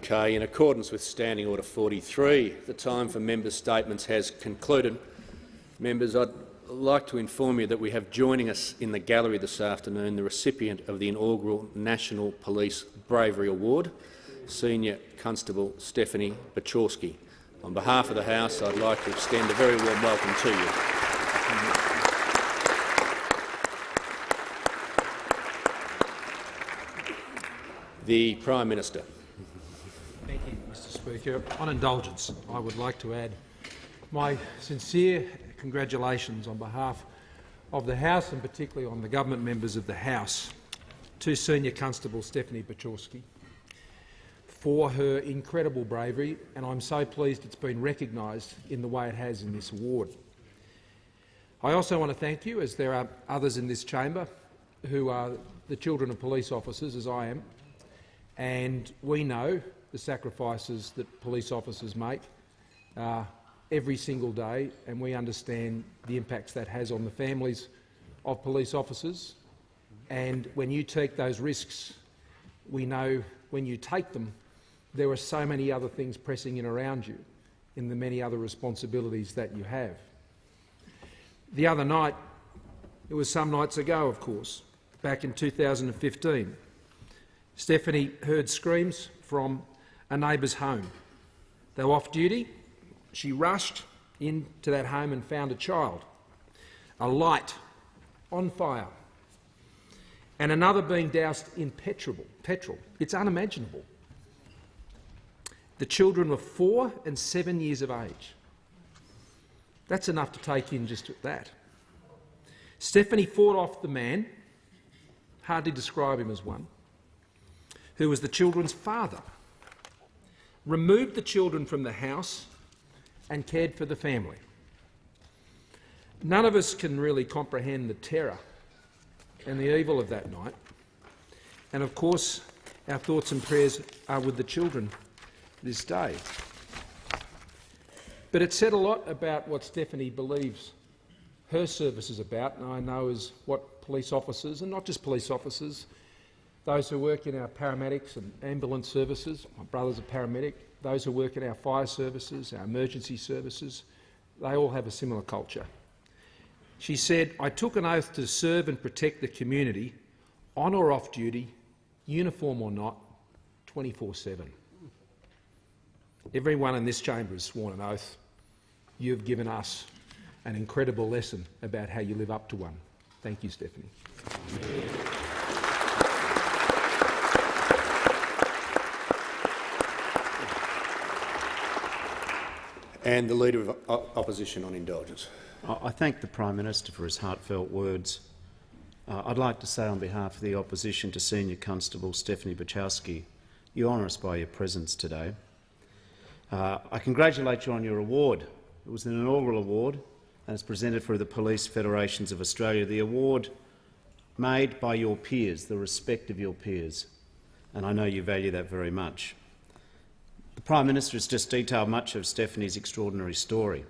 Okay, in accordance with Standing Order 43, the time for members' statements has concluded. Members, I'd like to inform you that we have joining us in the gallery this afternoon the recipient of the inaugural National Police Bravery Award, Senior Constable Stephanie Bochorsky. On behalf of the House, I'd like to extend a very warm welcome to you. The Prime Minister. Thank you, Mr Speaker. On indulgence, I would like to add my sincere congratulations on behalf of the House and particularly on the government members of the House to Senior Constable Stephanie Bochorsky for her incredible bravery, and I'm so pleased it's been recognised in the way it has in this award. I also want to thank you, as there are others in this chamber who are the children of police officers, as I am, and we know the sacrifices that police officers make every single day, and we understand the impacts that has on the families of police officers. And when you take those risks, we know when you take them, there are so many other things pressing in around you in the many other responsibilities that you have. The other night, it was some nights ago, of course, back in 2015, Stephanie heard screams from a neighbour's home. They were off duty. She rushed into that home and found a child, a light on fire, and another being doused in petrol. It's unimaginable. The children were 4 and 7 years of age. That's enough to take in just that. Stephanie fought off the man, hardly describe him as one, who was the children's father, removed the children from the house and cared for the family. None of us can really comprehend the terror and the evil of that night. And of course, our thoughts and prayers are with the children this day. But it said a lot about what Stephanie believes her service is about, and I know is what police officers, and not just police officers, those who work in our paramedics and ambulance services, my brother's a paramedic, those who work in our fire services, our emergency services, they all have a similar culture. She said, "I took an oath to serve and protect the community, on or off duty, uniform or not, 24/7. Everyone in this chamber has sworn an oath. You have given us an incredible lesson about how you live up to one. Thank you, Stephanie. And the Leader of Opposition on indulgence. I thank the Prime Minister for his heartfelt words. I'd like to say on behalf of the Opposition to Senior Constable Stephanie Bochorsky, you honour us by your presence today. I congratulate you on your award. It was an inaugural award and it's presented through the Police Federations of Australia. The award made by your peers, the respect of your peers, and I know you value that very much. The Prime Minister has just detailed much of Stephanie's extraordinary story.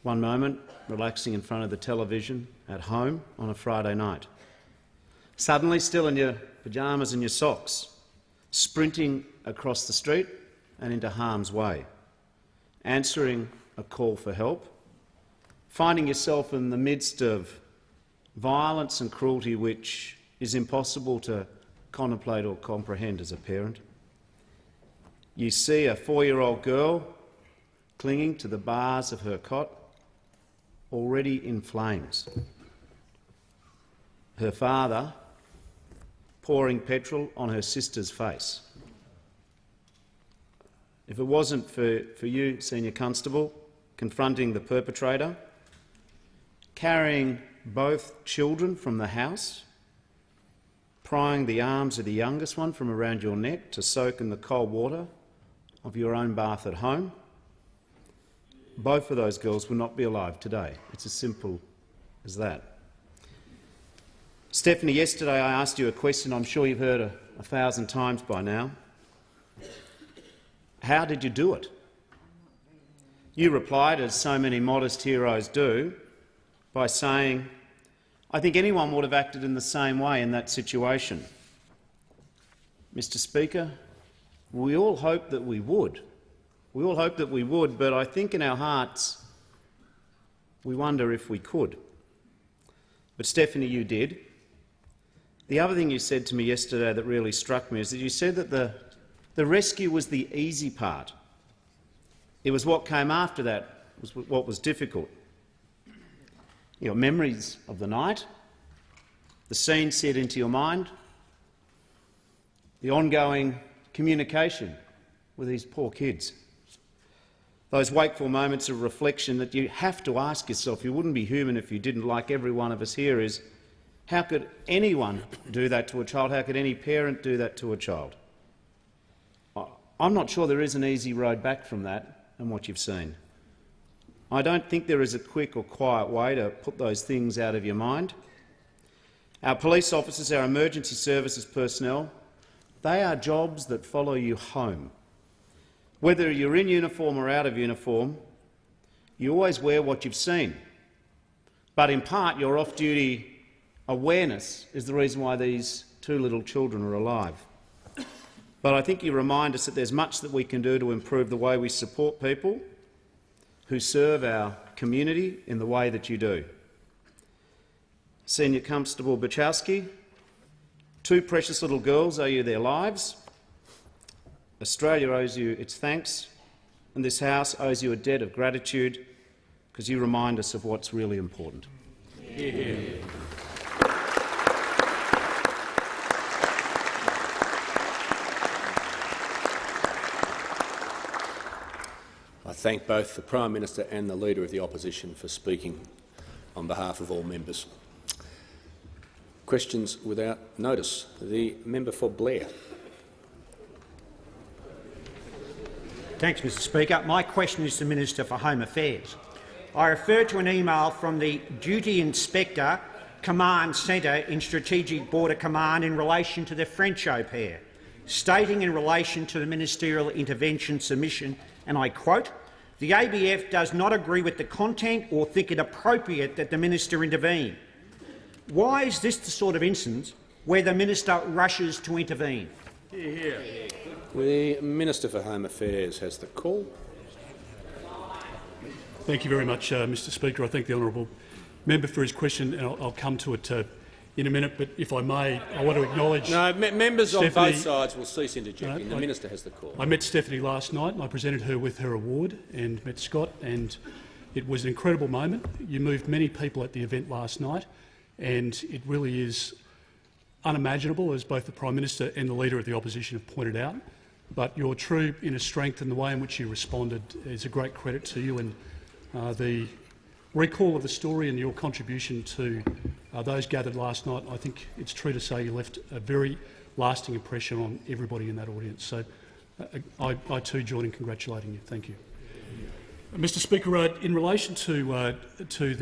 One moment, relaxing in front of the television at home on a Friday night. Suddenly, still in your pyjamas and your socks, sprinting across the street and into harm's way, answering a call for help, finding yourself in the midst of violence and cruelty which is impossible to contemplate or comprehend as a parent. You see a 4-year-old girl clinging to the bars of her cot, already in flames. Her father pouring petrol on her sister's face. If it wasn't for you, Senior Constable, confronting the perpetrator, carrying both children from the house, prying the arms of the youngest one from around your neck to soak in the cold water of your own bath at home, both of those girls will not be alive today. It's as simple as that. Stephanie, yesterday I asked you a question I'm sure you've heard 1,000 times by now. How did you do it? You replied, as so many modest heroes do, by saying, "I think anyone would have acted in the same way in that situation." Mr. Speaker, We all hope that we would. We all hope that we would, but I think in our hearts we wonder if we could. But Stephanie, you did. The other thing you said to me yesterday that really struck me is that you said that the rescue was the easy part. It was what came after that was what was difficult. Your memories of the night, the scene set into your mind, the ongoing communication with these poor kids, those wakeful moments of reflection that you have to ask yourself, you wouldn't be human if you didn't, like every one of us here, is how could anyone do that to a child? How could any parent do that to a child? I'm not sure there is an easy road back from that and what you've seen. I don't think there is a quick or quiet way to put those things out of your mind. Our police officers, our emergency services personnel, they are jobs that follow you home. Whether you're in uniform or out of uniform, you always wear what you've seen. But in part, your off-duty awareness is the reason why these two little children are alive. But I think you remind us that there's much that we can do to improve the way we support people who serve our community in the way that you do. Senior Constable Bochorsky, two precious little girls owe you their lives. Australia owes you its thanks, and this House owes you a debt of gratitude because you remind us of what's really important. Yeah. I thank both the Prime Minister and the Leader of the Opposition for speaking on behalf of all members. Questions without notice. The member for Blair. Thanks, Mr Speaker. My question is to the Minister for Home Affairs. I refer to an email from the Duty Inspector Command Centre in Strategic Border Command in relation to the French au pair, stating in relation to the ministerial intervention submission, and I quote, "The ABF does not agree with the content or think it appropriate that the minister intervene." Why is this the sort of instance where the minister rushes to intervene? The Minister for Home Affairs has the call. Thank you very much, Mr Speaker. I thank the honourable member for his question, and I'll come to it in a minute. But if I may, I want to acknowledge— No, members on Stephanie, both sides will cease interjecting. The Minister has the call. I met Stephanie last night and I presented her with her award, and met Scott, and it was an incredible moment. You moved many people at the event last night, and it really is unimaginable, as both the Prime Minister and the Leader of the Opposition have pointed out. But your true inner strength and the way in which you responded is a great credit to you, and the recall of the story and your contribution to those gathered last night, I think it's true to say you left a very lasting impression on everybody in that audience. So I too join in congratulating you. Thank you. Mr Speaker, in relation to the